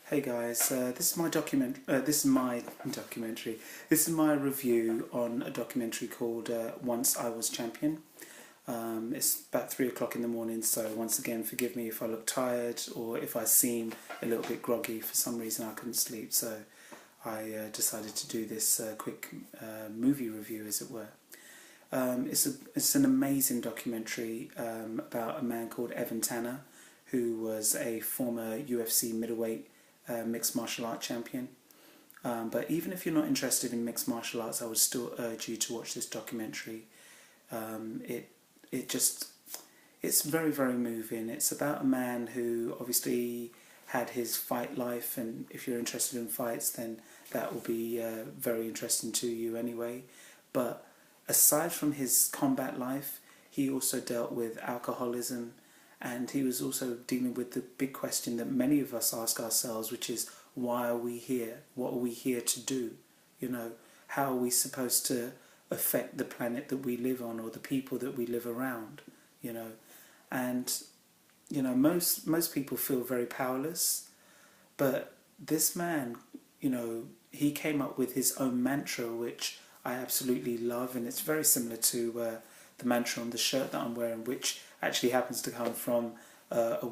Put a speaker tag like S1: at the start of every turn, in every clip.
S1: Hey guys, this is my documentary. This is my review on a documentary called Once I Was Champion. It's about 3 o'clock in the morning, so once again, forgive me if I look tired or if I seem a little bit groggy. For some reason, I couldn't sleep, so I decided to do this quick movie review, as it were. It's an amazing documentary about a man called Evan Tanner, who was a former UFC middleweight mixed martial art champion. But even if you're not interested in mixed martial arts, I would still urge you to watch this documentary. It's very, very moving. It's about a man who obviously had his fight life, and if you're interested in fights, then that will be very interesting to you anyway. But aside from his combat life, he also dealt with alcoholism, and he was also dealing with the big question that many of us ask ourselves, which is, why are we here? What are we here to do? You know, how are we supposed to affect the planet that we live on, or the people that we live around? You know, and you know, most people feel very powerless, but this man, you know, he came up with his own mantra, which I absolutely love, and it's very similar to the mantra on the shirt that I'm wearing, which actually happens to come from a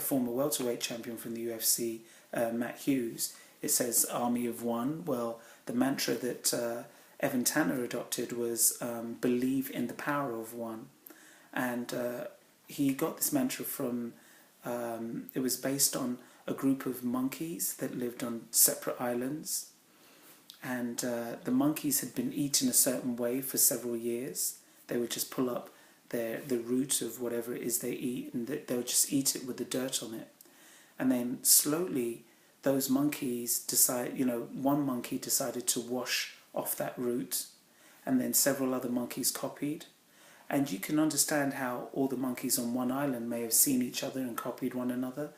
S1: former welterweight champion from the UFC, Matt Hughes. It says "Army of One." Well, the mantra that Evan Tanner adopted was "Believe in the power of one," and he got this mantra from. It was based on a group of monkeys that lived on separate islands, and the monkeys had been eaten a certain way for several years. They would just pull up the root of whatever it is they eat, and they would just eat it with the dirt on it. And then slowly, those monkeys one monkey decided to wash off that root, and then several other monkeys copied. And you can understand how all the monkeys on one island may have seen each other and copied one another.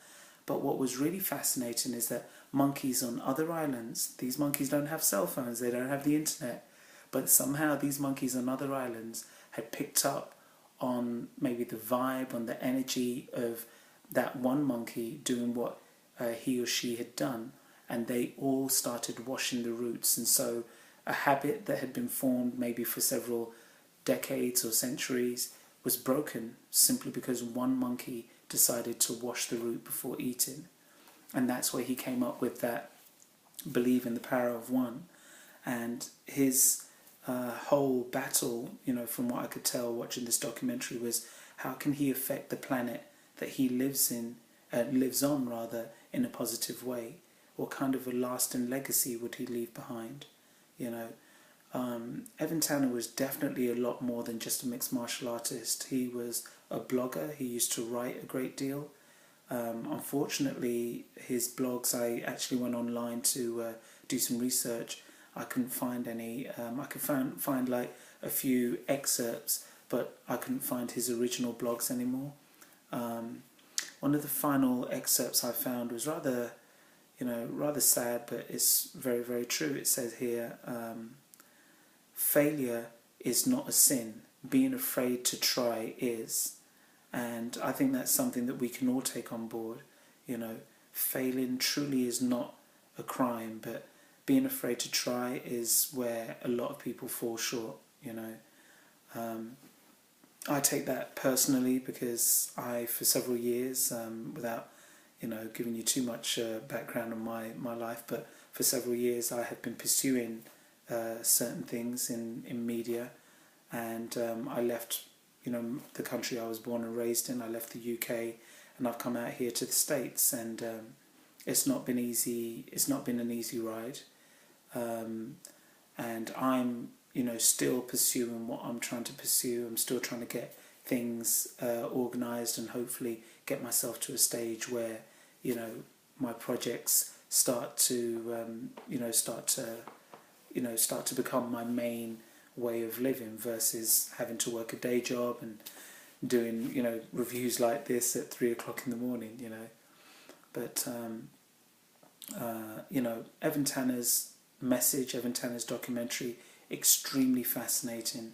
S1: But what was really fascinating is that monkeys on other islands, these monkeys don't have cell phones, they don't have the internet, but somehow these monkeys on other islands had picked up on maybe the vibe, on the energy of that one monkey doing what he or she had done, and they all started washing the roots. And so a habit that had been formed maybe for several decades or centuries was broken simply because one monkey decided to wash the root before eating. And that's where he came up with that "believe in the power of one." And his whole battle, you know, from what I could tell watching this documentary, was how can he affect the planet that he lives on rather, in a positive way? What kind of a lasting legacy would he leave behind? You know, Evan Tanner was definitely a lot more than just a mixed martial artist. He was a blogger. He used to write a great deal. Unfortunately, his blogs, I actually went online to do some research. I couldn't find any. I could find like a few excerpts, but I couldn't find his original blogs anymore. One of the final excerpts I found was rather sad, but it's very, very true. It says here, failure is not a sin. Being afraid to try is. And I think that's something that we can all take on board. You know, failing truly is not a crime, but being afraid to try is where a lot of people fall short, you know. I take that personally because for several years, without, you know, giving you too much background on my life, but for several years I have been pursuing certain things in media, and I left, you know, the country I was born and raised in. I left the UK, and I've come out here to the States, and it's not been easy. It's not been an easy ride. And I'm, you know, still pursuing what I'm trying to pursue. I'm still trying to get things organised and hopefully get myself to a stage where, you know, my projects start to become my main way of living, versus having to work a day job and doing, you know, reviews like this at 3 o'clock in the morning, you know. But you know, Evan Tanner's message, Evan Tanner's documentary, extremely fascinating.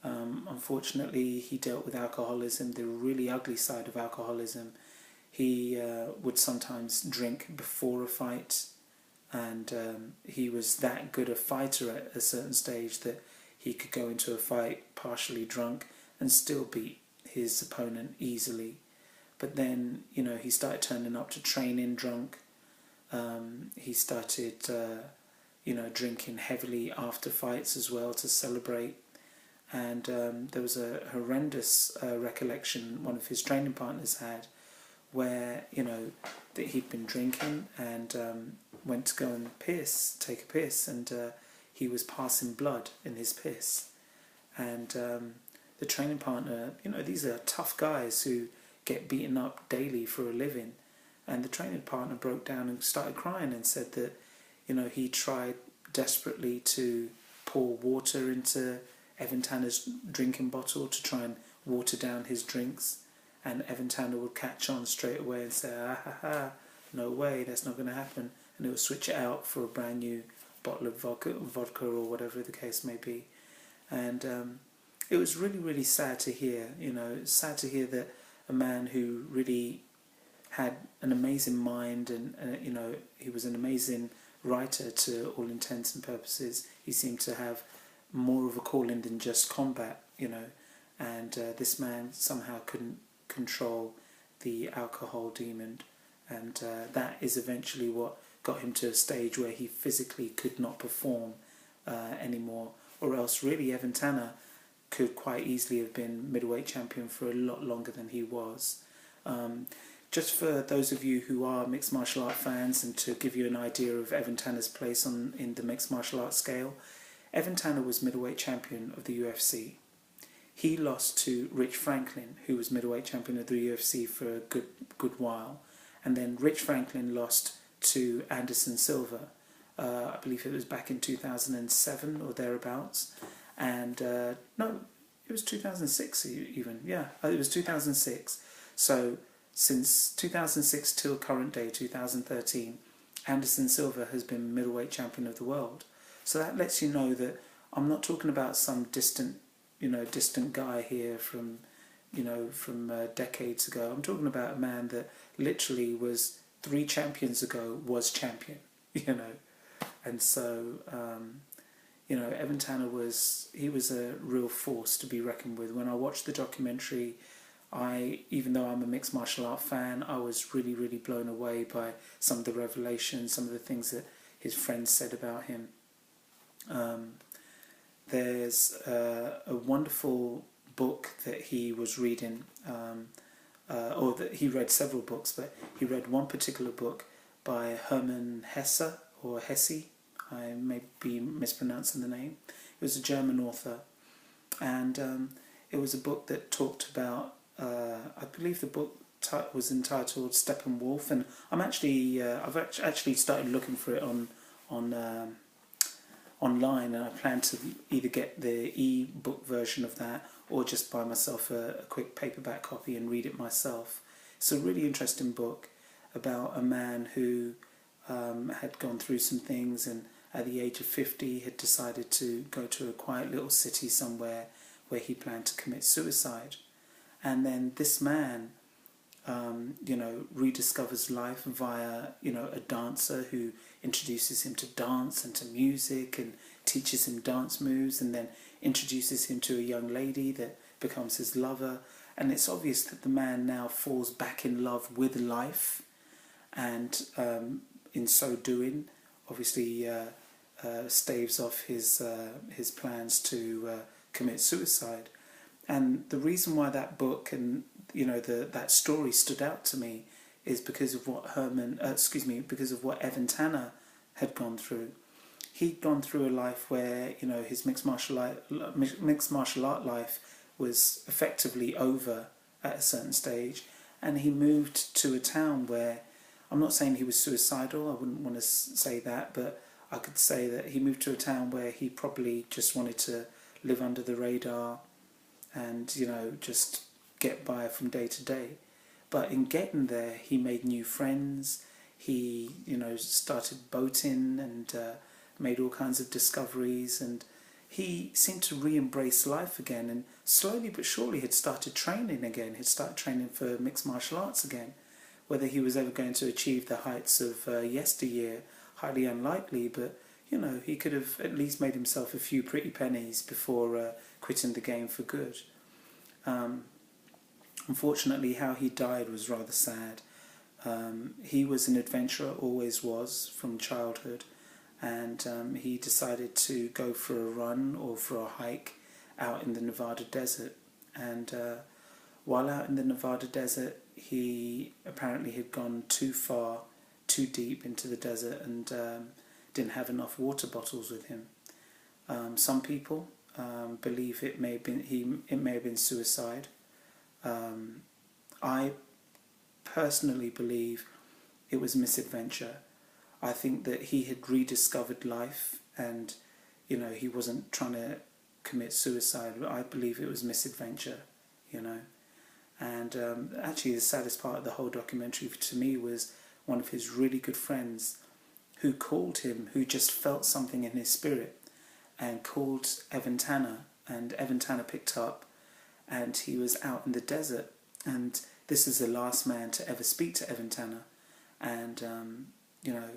S1: Unfortunately, he dealt with alcoholism, the really ugly side of alcoholism. He would sometimes drink before a fight, and he was that good a fighter at a certain stage that he could go into a fight partially drunk and still beat his opponent easily. But then, you know, he started turning up to training drunk. He started, you know, drinking heavily after fights as well to celebrate. And there was a horrendous recollection one of his training partners had, where, you know, that he'd been drinking and went to go and take a piss, and he was passing blood in his piss. And the training partner, you know, these are tough guys who get beaten up daily for a living, and the training partner broke down and started crying and said that, you know, he tried desperately to pour water into Evan Tanner's drinking bottle to try and water down his drinks, and Evan Tanner would catch on straight away and say, ah ha ha, no way, that's not going to happen, and he would switch it out for a brand new bottle of vodka or whatever the case may be. And it was really, really sad to hear, you know, sad to hear that a man who really had an amazing mind, and you know, he was an amazing writer to all intents and purposes. He seemed to have more of a calling than just combat, you know, and this man somehow couldn't control the alcohol demon, and that is eventually what got him to a stage where he physically could not perform anymore, or else really Evan Tanner could quite easily have been middleweight champion for a lot longer than he was. Just for those of you who are mixed martial art fans, and to give you an idea of Evan Tanner's place in the mixed martial art scale, Evan Tanner was middleweight champion of the UFC. He lost to Rich Franklin, who was middleweight champion of the UFC for a good while, and then Rich Franklin lost to Anderson Silva. I believe it was back in 2007 or thereabouts, and no, it was 2006 even. Yeah, it was 2006. So since 2006 till current day, 2013, Anderson Silva has been middleweight champion of the world. So that lets you know that I'm not talking about some distant guy here from decades ago. I'm talking about a man that literally was 3 champions ago was champion, you know. And so, you know, Evan Tanner was a real force to be reckoned with. When I watched the documentary, even though I'm a mixed martial art fan, I was really, really blown away by some of the revelations, some of the things that his friends said about him. There's a wonderful book that he was reading, or that he read several books, but he read one particular book by Hermann Hesse, or Hesse, I may be mispronouncing the name. It was a German author, and it was a book that talked about, I believe the book was entitled Steppenwolf, and I've actually started looking for it online, and I plan to either get the e-book version of that or just buy myself a quick paperback copy and read it myself. It's a really interesting book about a man who had gone through some things, and at the age of 50 had decided to go to a quiet little city somewhere where he planned to commit suicide. And then this man, you know, rediscovers life via, you know, a dancer who introduces him to dance and to music and teaches him dance moves, and then introduces him to a young lady that becomes his lover. And it's obvious that the man now falls back in love with life, and in so doing, obviously staves off his plans to commit suicide. And the reason why that book and, you know, that story stood out to me is because of what because of what Evan Tanner had gone through. He'd gone through a life where, you know, his mixed martial art life was effectively over at a certain stage, and he moved to a town where, I'm not saying he was suicidal, I wouldn't want to say that, but I could say that he moved to a town where he probably just wanted to live under the radar and, you know, just get by from day to day. But in getting there, he made new friends. He, you know, started boating and made all kinds of discoveries, and he seemed to re-embrace life again, and slowly but surely had started training again. He'd started training for mixed martial arts again, Whether he was ever going to achieve the heights of yesteryear, highly unlikely, but you know, he could have at least made himself a few pretty pennies before quitting the game for good. Unfortunately, how he died was rather sad. He was an adventurer, always was, from childhood, and he decided to go for a run or for a hike out in the Nevada desert. And while out in the Nevada desert, he apparently had gone too far, too deep into the desert, and didn't have enough water bottles with him. Some people believe it may have been suicide. I personally believe it was misadventure. I think that he had rediscovered life, and you know, he wasn't trying to commit suicide. I believe it was misadventure, you know. And actually the saddest part of the whole documentary to me was one of his really good friends who called him, who just felt something in his spirit, and called Evan Tanner, and Evan Tanner picked up, and he was out in the desert, and this is the last man to ever speak to Evan Tanner. And you know,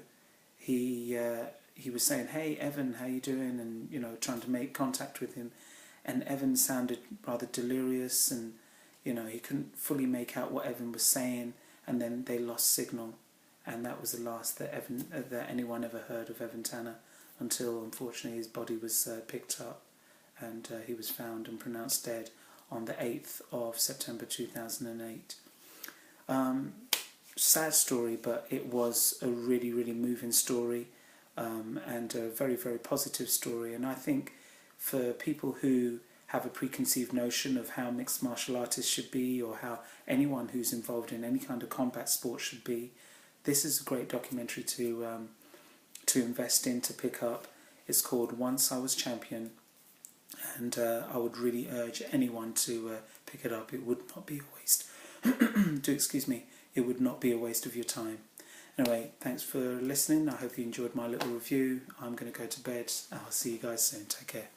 S1: he was saying, "Hey Evan, how you doing?" and you know, trying to make contact with him, and Evan sounded rather delirious, and you know, he couldn't fully make out what Evan was saying, and then they lost signal, and that was the last that anyone ever heard of Evan Tanner, until unfortunately his body was picked up, and he was found and pronounced dead on the 8th of September 2008. Sad story, but it was a really, really moving story, and a very, very positive story. And I think for people who have a preconceived notion of how mixed martial artists should be, or how anyone who's involved in any kind of combat sport should be, this is a great documentary to invest in, to pick up. It's called Once I Was Champion, and I would really urge anyone to pick it up. It would not be a waste. Excuse me. It would not be a waste of your time. Anyway, thanks for listening. I hope you enjoyed my little review. I'm going to go to bed. I'll see you guys soon. Take care.